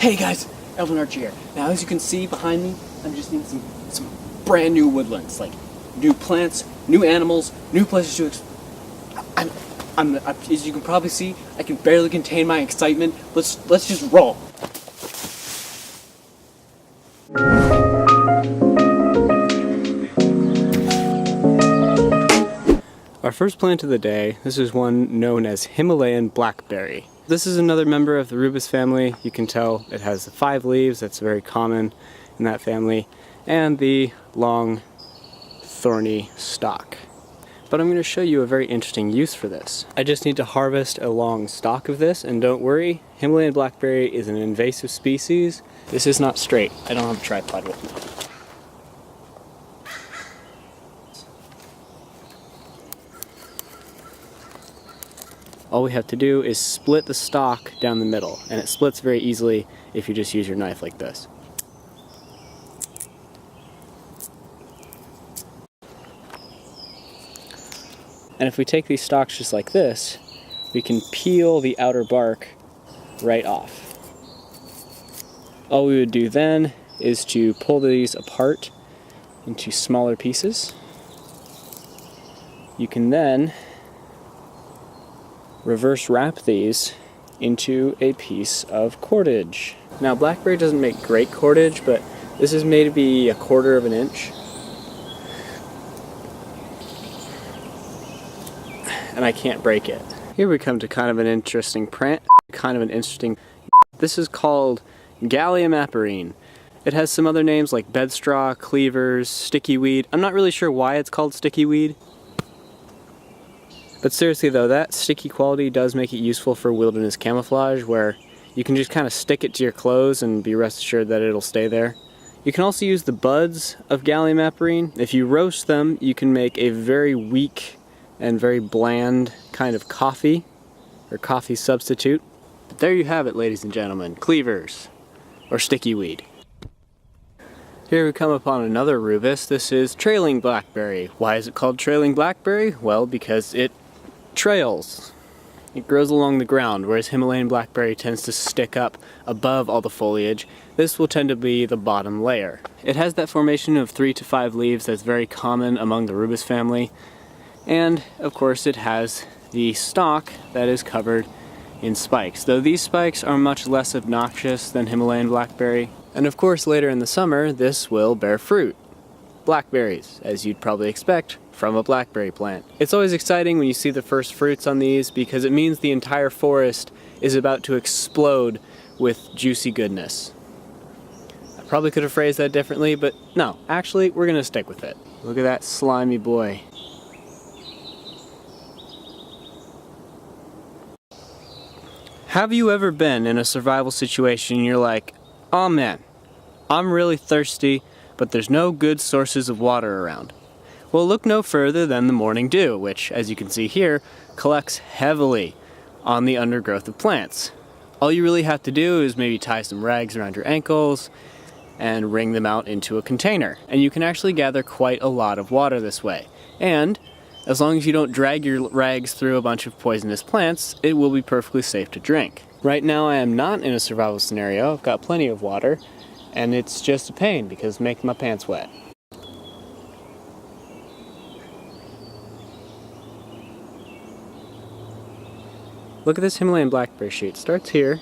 Hey guys, Elvin Archer here. Now as you can see behind me, I'm just in some brand new woodlands, like new plants, new animals, new places to as you can probably see, I can barely contain my excitement. Let's just roll. Our first plant of the day, this is one known as Himalayan blackberry. This is another member of the rubus family. You can tell it has 5 leaves, that's very common in that family, and the long, thorny stalk. But I'm going to show you a very interesting use for this. I just need to harvest a long stalk of this, and don't worry, Himalayan blackberry is an invasive species. This is not straight. I don't have a tripod with me. All we have to do is split the stalk down the middle, and it splits very easily if you just use your knife like this. And if we take these stalks just like this, we can peel the outer bark right off. All we would do then is to pull these apart into smaller pieces. You can then reverse wrap these into a piece of cordage. Now blackberry doesn't make great cordage, but this is maybe 1/4 of an inch. And I can't break it. Here we come to kind of an interesting plant, this is called GALIUM APARINE. It has some other names like bedstraw, cleavers, sticky weed. I'm not really sure why it's called sticky weed. But seriously though, that sticky quality does make it useful for wilderness camouflage, where you can just kind of stick it to your clothes and be rest assured that it'll stay there. You can also use the buds of GALIUM APARINE. If you roast them, you can make a very weak and very bland kind of coffee, or coffee substitute. But there you have it, ladies and gentlemen, cleavers, or sticky weed. Here we come upon another rubus. This is trailing blackberry. Why is it called trailing blackberry? Well, because it trails. It grows along the ground, whereas Himalayan blackberry tends to stick up above all the foliage. This will tend to be the bottom layer. It has that formation of 3 to 5 leaves that's very common among the rubus family. And of course it has the stalk that is covered in spikes, though these spikes are much less obnoxious than Himalayan blackberry. And of course later in the summer this will bear fruit. Blackberries, as you'd probably expect from a blackberry plant. It's always exciting when you see the first fruits on these because it means the entire forest is about to explode with juicy goodness. I probably could have phrased that differently, but no, actually we're gonna stick with it. Look at that slimy boy. Have you ever been in a survival situation and you're like, oh man, I'm really thirsty, but there's no good sources of water around? Well, look no further than the morning dew, which, as you can see here, collects heavily on the undergrowth of plants. All you really have to do is maybe tie some rags around your ankles and wring them out into a container. And you can actually gather quite a lot of water this way. And as long as you don't drag your rags through a bunch of poisonous plants, it will be perfectly safe to drink. Right now I am not in a survival scenario. I've got plenty of water, and it's just a pain because it's making my pants wet. Look at this Himalayan blackberry shoot. Starts here,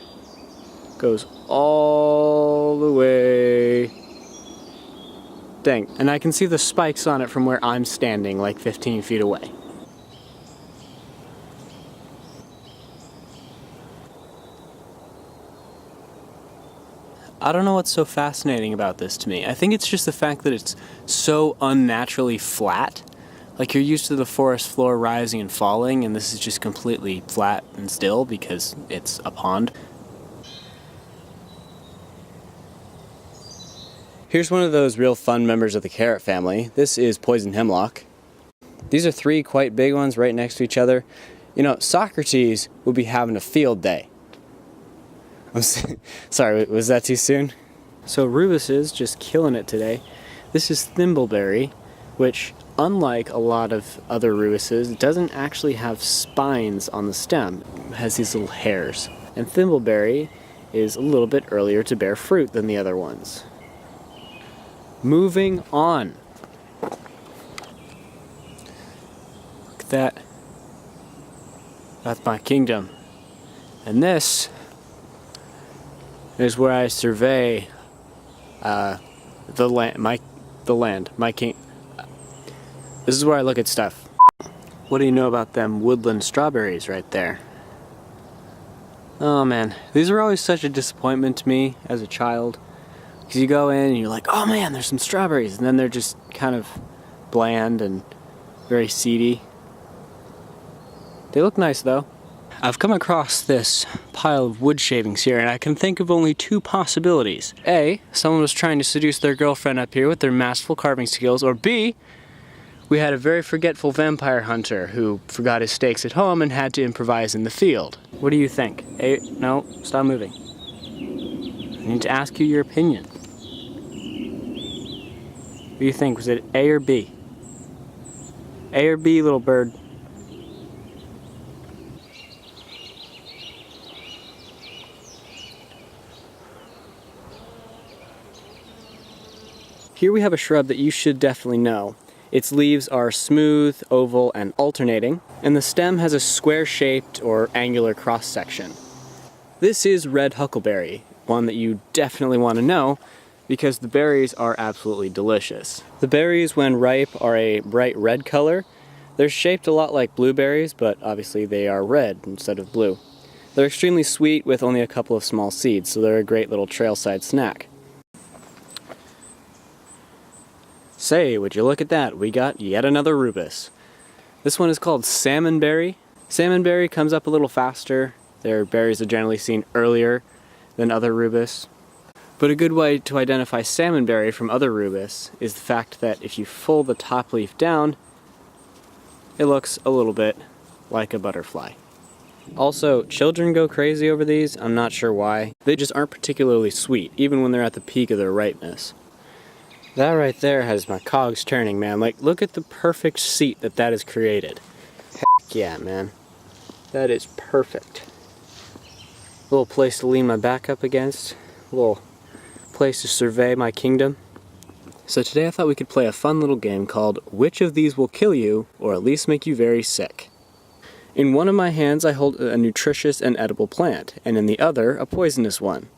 goes all the way. Dang, and I can see the spikes on it from where I'm standing, like 15 feet away. I don't know what's so fascinating about this to me. I think it's just the fact that it's so unnaturally flat. Like you're used to the forest floor rising and falling, and this is just completely flat and still because it's a pond. Here's one of those real fun members of the carrot family. This is poison hemlock. These are 3 quite big ones right next to each other. You know, Socrates would be having a field day. I'm sorry, was that too soon? So rubus is just killing it today. This is thimbleberry, which unlike a lot of other rubuses, it doesn't actually have spines on the stem. It has these little hairs. And thimbleberry is a little bit earlier to bear fruit than the other ones. Moving on. Look at that. That's my kingdom. And this is where I survey the land, my king. This is where I look at stuff. What do you know about them woodland strawberries right there? Oh man, these were always such a disappointment to me as a child. Because you go in and you're like, oh man, there's some strawberries, and then they're just kind of bland and very seedy. They look nice though. I've come across this pile of wood shavings here, and I can think of only two possibilities. A, someone was trying to seduce their girlfriend up here with their masterful carving skills, or B, we had a very forgetful vampire hunter who forgot his stakes at home and had to improvise in the field. What do you think? A, no, stop moving. I need to ask you your opinion. What do you think? Was it A or B? A or B, little bird? Here we have a shrub that you should definitely know. Its leaves are smooth, oval, and alternating, and the stem has a square-shaped or angular cross-section. This is red huckleberry, one that you definitely want to know because the berries are absolutely delicious. The berries, when ripe, are a bright red color. They're shaped a lot like blueberries, but obviously they are red instead of blue. They're extremely sweet with only a couple of small seeds, so they're a great little trailside snack. Say, would you look at that? We got yet another rubus. This one is called salmonberry. Salmonberry comes up a little faster. Their berries are generally seen earlier than other rubus. But a good way to identify salmonberry from other rubus is the fact that if you fold the top leaf down, it looks a little bit like a butterfly. Also, children go crazy over these. I'm not sure why. They just aren't particularly sweet, even when they're at the peak of their ripeness. That right there has my cogs turning, man. Like, look at the perfect seat that has created. Heck yeah, man. That is perfect. A little place to lean my back up against. A little place to survey my kingdom. So today I thought we could play a fun little game called Which of These Will Kill You, or at least make you very sick. In one of my hands I hold a nutritious and edible plant, and in the other a poisonous one.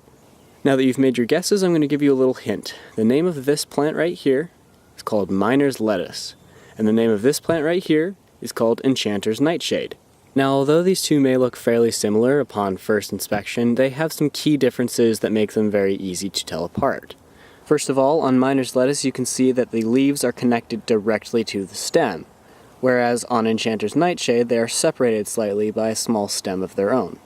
Now that you've made your guesses, I'm going to give you a little hint. The name of this plant right here is called miner's lettuce, and the name of this plant right here is called enchanter's nightshade. Now, although these two may look fairly similar upon first inspection, they have some key differences that make them very easy to tell apart. First of all, on miner's lettuce you can see that the leaves are connected directly to the stem, whereas on enchanter's nightshade they are separated slightly by a small stem of their own.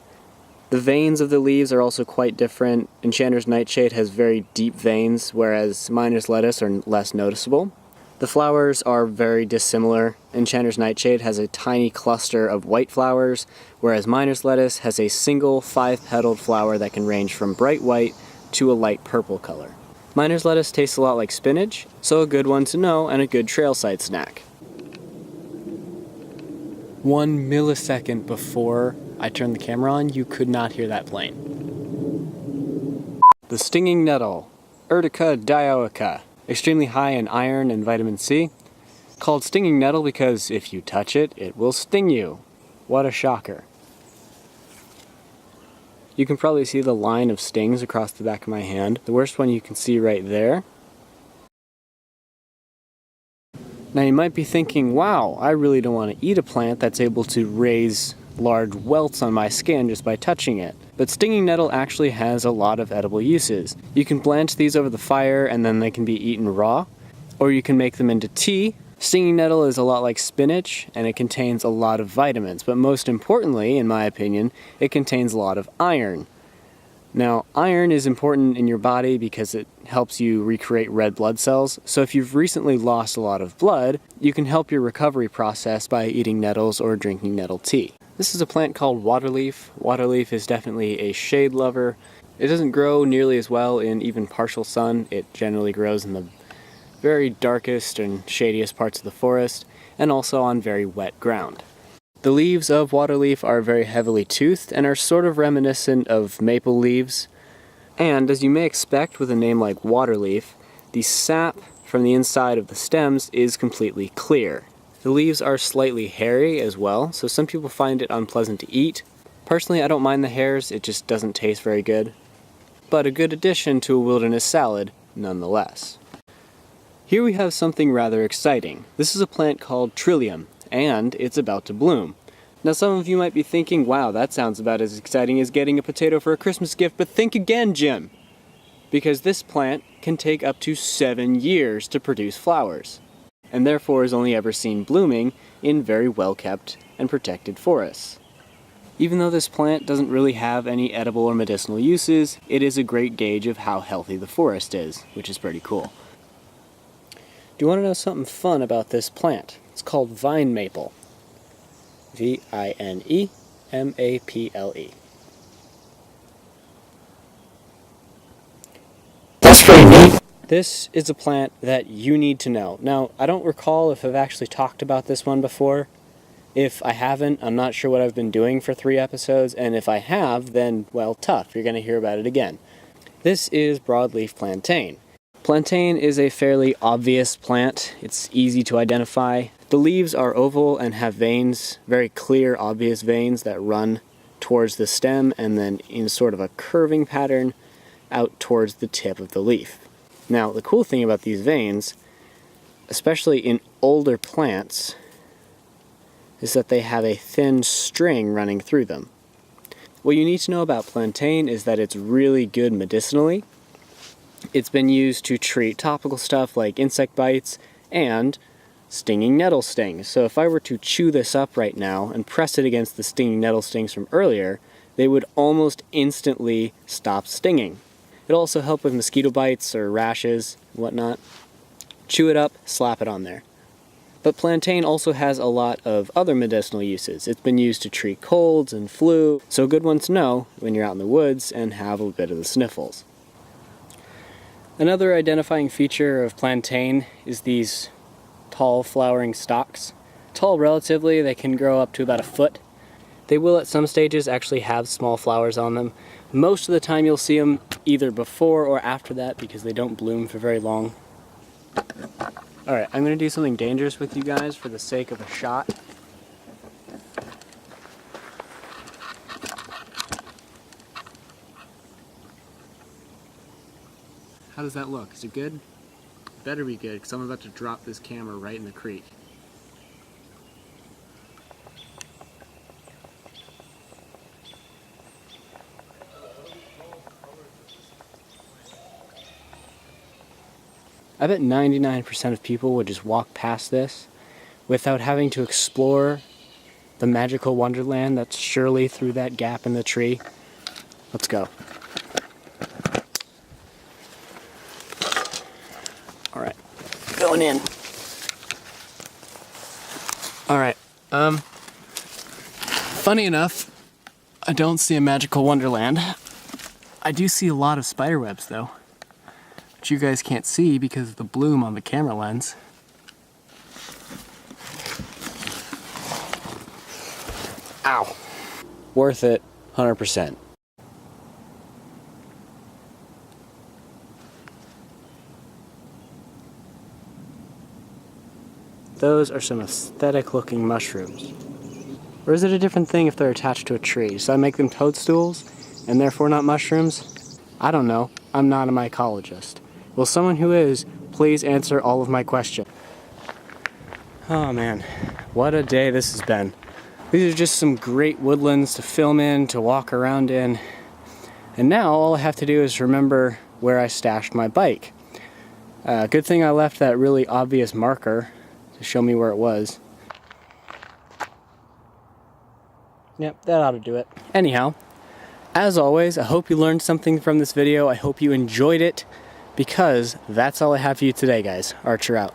The veins of the leaves are also quite different. Enchanter's nightshade has very deep veins, whereas miner's lettuce are less noticeable. The flowers are very dissimilar. Enchanter's nightshade has a tiny cluster of white flowers, whereas miner's lettuce has a single 5-petaled flower that can range from bright white to a light purple color. Miner's lettuce tastes a lot like spinach, so a good one to know and a good trailside snack. 1 millisecond before I turned the camera on, you could not hear that plane. The stinging nettle, Urtica dioica, extremely high in iron and vitamin C. Called stinging nettle because if you touch it, it will sting you. What a shocker. You can probably see the line of stings across the back of my hand. The worst one you can see right there. Now you might be thinking, wow, I really don't want to eat a plant that's able to raise large welts on my skin just by touching it. But stinging nettle actually has a lot of edible uses. You can blanch these over the fire and then they can be eaten raw, or you can make them into tea. Stinging nettle is a lot like spinach and it contains a lot of vitamins, but most importantly, in my opinion, it contains a lot of iron. Now, iron is important in your body because it helps you recreate red blood cells, so if you've recently lost a lot of blood, you can help your recovery process by eating nettles or drinking nettle tea. This is a plant called waterleaf. Waterleaf is definitely a shade lover. It doesn't grow nearly as well in even partial sun. It generally grows in the very darkest and shadiest parts of the forest, and also on very wet ground. The leaves of waterleaf are very heavily toothed and are sort of reminiscent of maple leaves, And as you may expect with a name like waterleaf, the sap from the inside of the stems is completely clear. The leaves are slightly hairy as well, so some people find it unpleasant to eat. Personally, I don't mind the hairs, it just doesn't taste very good. But a good addition to a wilderness salad, nonetheless. Here we have something rather exciting. This is a plant called TRILLIUM, and it's about to bloom. Now some of you might be thinking, wow, that sounds about as exciting as getting a potato for a Christmas gift, but think again, Jim! Because this plant can take up to 7 years to produce flowers, and therefore is only ever seen blooming in very well-kept and protected forests. Even though this plant doesn't really have any edible or medicinal uses, it is a great gauge of how healthy the forest is, which is pretty cool. Do you want to know something fun about this plant? It's called vine maple. V-I-N-E-M-A-P-L-E. That's pretty neat. This is a plant that you need to know. Now, I don't recall if I've actually talked about this one before. If I haven't, I'm not sure what I've been doing for 3 episodes, and if I have, then, well, tough. You're going to hear about it again. This is broadleaf plantain. Plantain is a fairly obvious plant. It's easy to identify. The leaves are oval and have veins, very clear, obvious veins that run towards the stem and then in sort of a curving pattern out towards the tip of the leaf. Now, the cool thing about these veins, especially in older plants, is that they have a thin string running through them. What you need to know about plantain is that it's really good medicinally. It's been used to treat topical stuff like insect bites and stinging nettle stings. So if I were to chew this up right now and press it against the stinging nettle stings from earlier, they would almost instantly stop stinging. It'll also help with mosquito bites or rashes and whatnot. Chew it up, slap it on there. But plantain also has a lot of other medicinal uses. It's been used to treat colds and flu, so a good one to know when you're out in the woods and have a bit of the sniffles. Another identifying feature of plantain is these tall flowering stalks. Tall relatively, they can grow up to about a foot. They will at some stages actually have small flowers on them. Most of the time you'll see them either before or after that because they don't bloom for very long. Alright, I'm going to do something dangerous with you guys for the sake of a shot. How does that look? Is it good? It better be good because I'm about to drop this camera right in the creek. I bet 99% of people would just walk past this without having to explore the magical wonderland that's surely through that gap in the tree. Let's go. Alright, going in. Alright, funny enough, I don't see a magical wonderland. I do see a lot of spider webs though. You guys can't see because of the bloom on the camera lens. Ow. Worth it, 100%. Those are some aesthetic looking mushrooms. Or is it a different thing if they're attached to a tree? Does that make them toadstools and therefore not mushrooms? I don't know. I'm not a mycologist. Will someone who is, please answer all of my questions? Oh man, what a day this has been. These are just some great woodlands to film in, to walk around in. And now all I have to do is remember where I stashed my bike. Good thing I left that really obvious marker to show me where it was. Yep, that ought to do it. Anyhow, as always, I hope you learned something from this video. I hope you enjoyed it. Because that's all I have for you today, guys. Archer out.